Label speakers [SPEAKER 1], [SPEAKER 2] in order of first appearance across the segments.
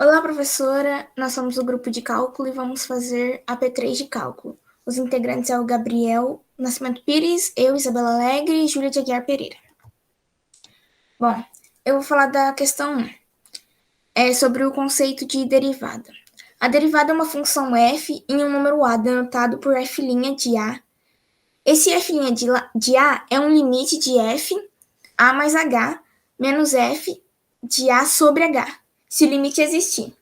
[SPEAKER 1] Olá, professora. Nós somos o grupo de cálculo e vamos fazer a P3 de cálculo. Os integrantes são o Gabriel Nascimento Pires, eu, Isabela Alegre e Júlia de Aguiar Pereira. Bom, eu vou falar da questão 1. É sobre o conceito de derivada. A derivada é uma função f em um número a denotado por f' de a. Esse f' de a é um limite de f, a mais h, menos f de a sobre h, se o limite existir.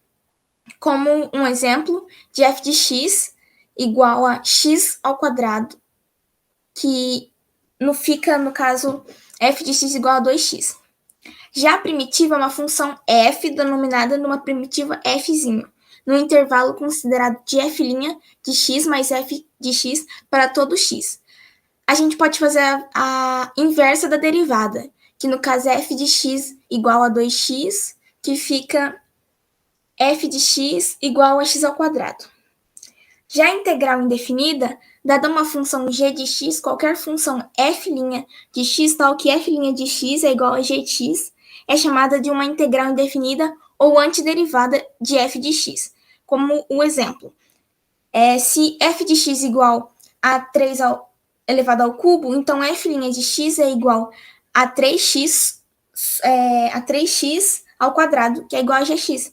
[SPEAKER 1] Como um exemplo de f de x igual a x ao quadrado, que fica, no caso, f de x igual a 2x. Já a primitiva é uma função f denominada numa primitiva f', no intervalo considerado de f' de x mais f de x para todo x. A gente pode fazer a inversa da derivada, que no caso é f de x igual a 2x, que fica f de x igual a x ao quadrado. Já a integral indefinida, dada uma função g de x, qualquer função f' de x, tal que f' de x é igual a gx, é chamada de uma integral indefinida ou antiderivada de f de x. Como o exemplo, se f de x igual a 3 elevado ao cubo, então f' de x é igual a 3x, a 3x ao quadrado, que é igual a gx.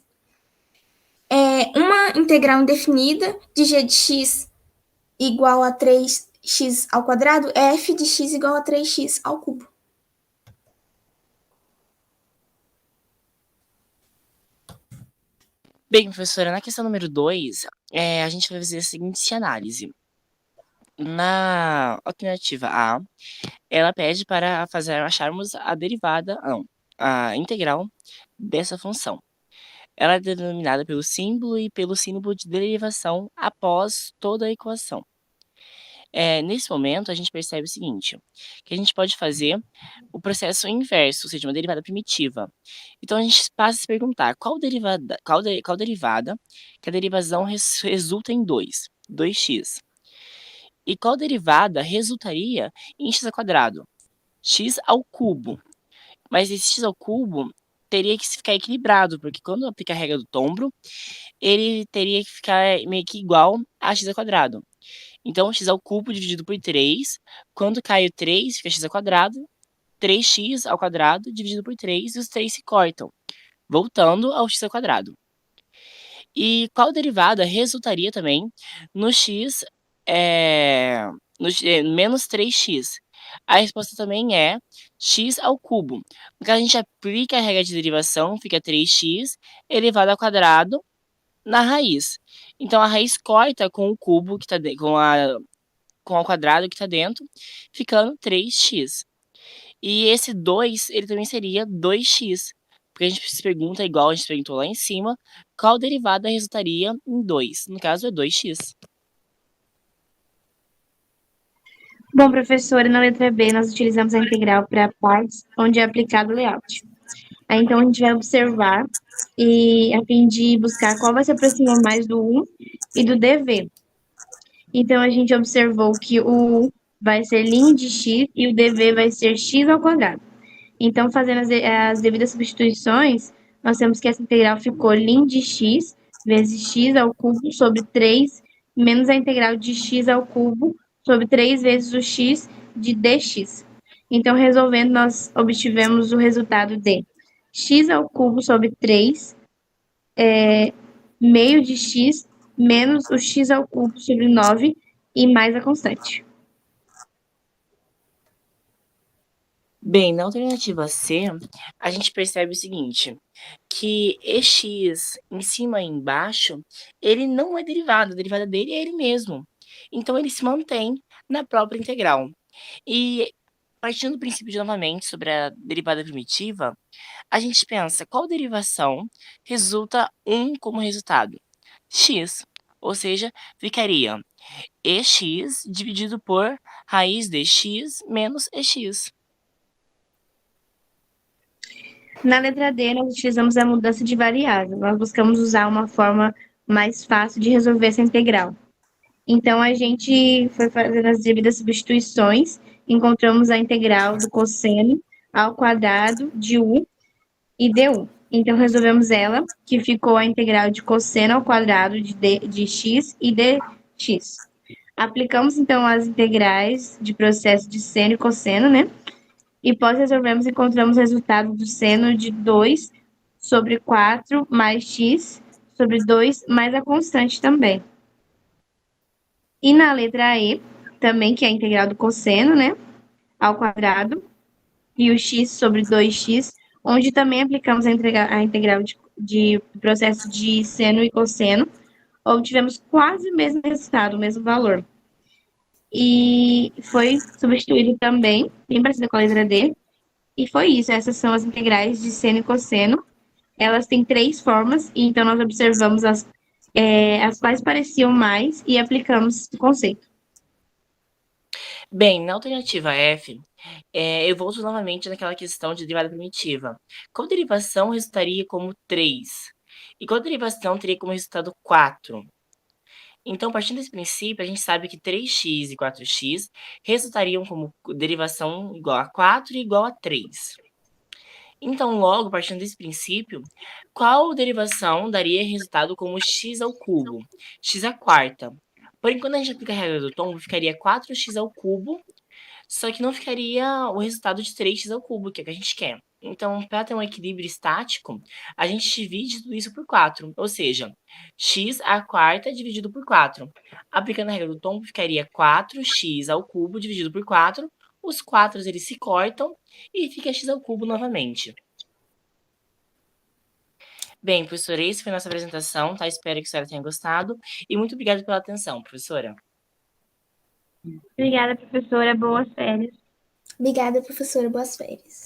[SPEAKER 1] Uma integral indefinida de g de x igual a 3x ao quadrado é f de x igual a 3x ao cubo.
[SPEAKER 2] Bem, professora, na questão número 2, a gente vai fazer a seguinte análise. Na alternativa A, ela pede para acharmos a derivada, não, a integral dessa função. Ela é denominada pelo símbolo e pelo símbolo de derivação após toda a equação. Nesse momento, a gente percebe o seguinte, que a gente pode fazer o processo inverso, ou seja, uma derivada primitiva. Então, a gente passa a se perguntar qual derivada que a derivação resulta em 2x. E qual derivada resultaria em x ao quadrado? X ao cubo. Mas esse x ao cubo teria que ficar equilibrado, porque quando aplica a regra do Tombo, ele teria que ficar meio que igual a x ao quadrado. Então, x ao cubo dividido por 3, quando cai o 3, fica x ao quadrado, 3x ao quadrado dividido por 3, e os 3 se cortam, voltando ao x ao quadrado. E qual derivada resultaria também no x menos 3x? A resposta também é x ao cubo. No caso, a gente aplica a regra de derivação, fica 3x elevado ao quadrado na raiz. Então, a raiz corta com o cubo que está com o quadrado que está dentro, ficando 3x. E esse 2, ele também seria 2x. Porque a gente se pergunta, igual a gente perguntou lá em cima, qual derivada resultaria em 2? No caso, é 2x.
[SPEAKER 3] Bom, professora, na letra B, nós utilizamos a integral para partes, onde é aplicado o layout. Aí, então, a gente vai observar a fim de buscar qual vai se aproximar mais do U e do dv. Então, a gente observou que o U vai ser ln de x e o dv vai ser x ao quadrado. Então, fazendo as devidas substituições, nós temos que essa integral ficou ln de x vezes x ao cubo sobre 3 menos a integral de x ao cubo sobre 3 vezes o x de dx. Então, resolvendo, nós obtivemos o resultado de x ao cubo sobre 3 meio de x menos o x ao cubo sobre 9 e mais a constante.
[SPEAKER 2] Bem, na alternativa C, a gente percebe o seguinte, que EX em cima e embaixo, ele não é derivado, a derivada dele é ele mesmo. Então, ele se mantém na própria integral. E, partindo do princípio novamente sobre a derivada primitiva, a gente pensa qual derivação resulta 1 como resultado? X, ou seja, ficaria EX dividido por raiz de x menos EX.
[SPEAKER 3] Na letra D, nós utilizamos a mudança de variável. Nós buscamos usar uma forma mais fácil de resolver essa integral. Então, a gente foi fazendo as devidas substituições, encontramos a integral do cosseno ao quadrado de U e du. Então, resolvemos ela, que ficou a integral de cosseno ao quadrado de x e dx. Aplicamos, então, as integrais de processo de seno e cosseno, né? E pós resolvemos, encontramos o resultado do seno de 2 sobre 4 mais x sobre 2 mais a constante também. E na letra E, também, que é a integral do cosseno, né? Ao quadrado, e o x sobre 2x, onde também aplicamos a integral de processo de seno e cosseno, obtivemos quase o mesmo resultado, o mesmo valor. E foi substituído também, bem parecido com a letra D, e foi isso. Essas são as integrais de seno e cosseno. Elas têm 3 formas, e então nós observamos as quais pareciam mais e aplicamos o conceito.
[SPEAKER 2] Bem, na alternativa F, eu volto novamente naquela questão de derivada primitiva. Qual derivação resultaria como 3? E qual derivação teria como resultado 4? Então, partindo desse princípio, a gente sabe que 3x e 4x resultariam como derivação igual a 4 e igual a 3. Então, logo, partindo desse princípio, qual derivação daria resultado como x ao cubo? X à quarta. Porém, quando a gente aplica a regra do tombo, ficaria 4x ao cubo, só que não ficaria o resultado de 3x ao cubo, que é o que a gente quer. Então, para ter um equilíbrio estático, a gente divide tudo isso por 4, ou seja, x à quarta dividido por 4. Aplicando a regra do tombo, ficaria 4x ao cubo dividido por 4. Os 4 eles se cortam e fica x ao cubo novamente. Bem, professora, essa foi a nossa apresentação, tá? Espero que a senhora tenha gostado. E muito obrigada pela atenção, professora.
[SPEAKER 3] Obrigada, professora. Boas férias.
[SPEAKER 1] Obrigada, professora. Boas férias.